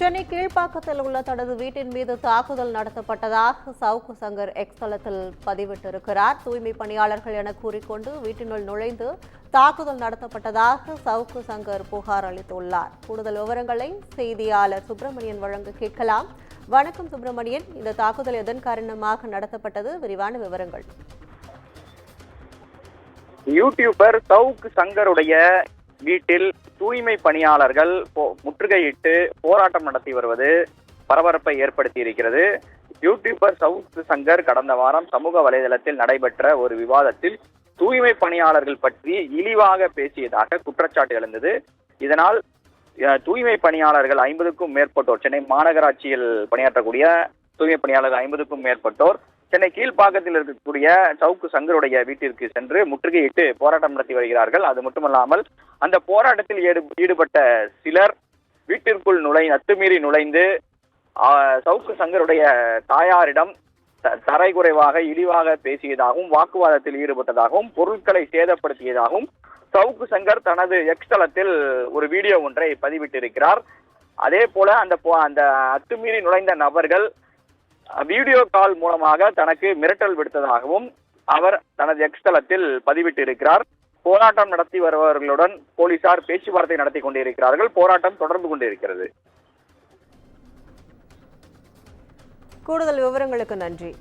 சென்னை கீழ்ப்பாக்கத்தில் உள்ள தனது வீட்டின் மீது தாக்குதல் நடத்தப்பட்டதாக சவுக்கு சங்கர் எக்ஸ் தளத்தில் பதிவிட்டிருக்கிறார். தூய்மை பணியாளர்கள் என கூறிக்கொண்டு வீட்டினுள் நுழைந்து தாக்குதல் நடத்தப்பட்டதாக சவுக்கு சங்கர் புகார் அளித்துள்ளார். கூடுதல் விவரங்களை செய்தியாளர் சுப்பிரமணியன் வழங்க கேட்கலாம். வணக்கம் சுப்பிரமணியன், இந்த தாக்குதல் எதன் காரணமாக நடத்தப்பட்டது? விரிவான விவரங்கள். யூடியூபர் சவுக்கு சங்கருடைய வீட்டில் தூய்மை பணியாளர்கள் முற்றுகையிட்டு போராட்டம் நடத்தி வருவது பரபரப்பை ஏற்படுத்தி இருக்கிறது. யூடியூபர் சவுக்கு சங்கர் கடந்த வாரம் சமூக வலைதளத்தில் நடைபெற்ற ஒரு விவாதத்தில் தூய்மை பணியாளர்கள் பற்றி இழிவாக பேசியதாக குற்றச்சாட்டு எழுந்தது. இதனால் தூய்மை பணியாளர்கள் 50க்கும் மேற்பட்டோர், சென்னை மாநகராட்சியில் பணியாற்றக்கூடிய தூய்மை பணியாளர்கள் 50க்கும் மேற்பட்டோர் சென்னை கீழ்ப்பாக்கத்தில் இருக்கக்கூடிய சவுக்கு சங்கருடைய வீட்டிற்கு சென்று முற்றுகையிட்டு போராட்டம் நடத்தி வருகிறார்கள். அது மட்டுமல்லாமல் அந்த போராட்டத்தில் ஈடுபட்ட சிலர் வீட்டிற்குள் அத்துமீறி நுழைந்து சவுக்கு சங்கருடைய தாயாரிடம் தரைக்குறைவாக இழிவாக பேசியதாகவும் வாக்குவாதத்தில் ஈடுபட்டதாகவும் பொருட்களை சேதப்படுத்தியதாகவும் சவுக்கு சங்கர் தனது எக்ஸ் தளத்தில் ஒரு வீடியோ ஒன்றை பதிவிட்டிருக்கிறார். அதே போல அந்த அத்துமீறி நுழைந்த நபர்கள் வீடியோ கால் மூலமாக தனக்கு மிரட்டல் விடுத்ததாகவும் அவர் தனது எக்ஸ் தளத்தில் பதிவிட்டிருக்கிறார். போராட்டம் நடத்தி வருபவர்களுடன் போலீசார் பேச்சுவார்த்தை நடத்தி கொண்டிருக்கிறார்கள். போராட்டம் தொடர்ந்து கொண்டிருக்கிறது. கூடுதல் விவரங்களுக்கு நன்றி.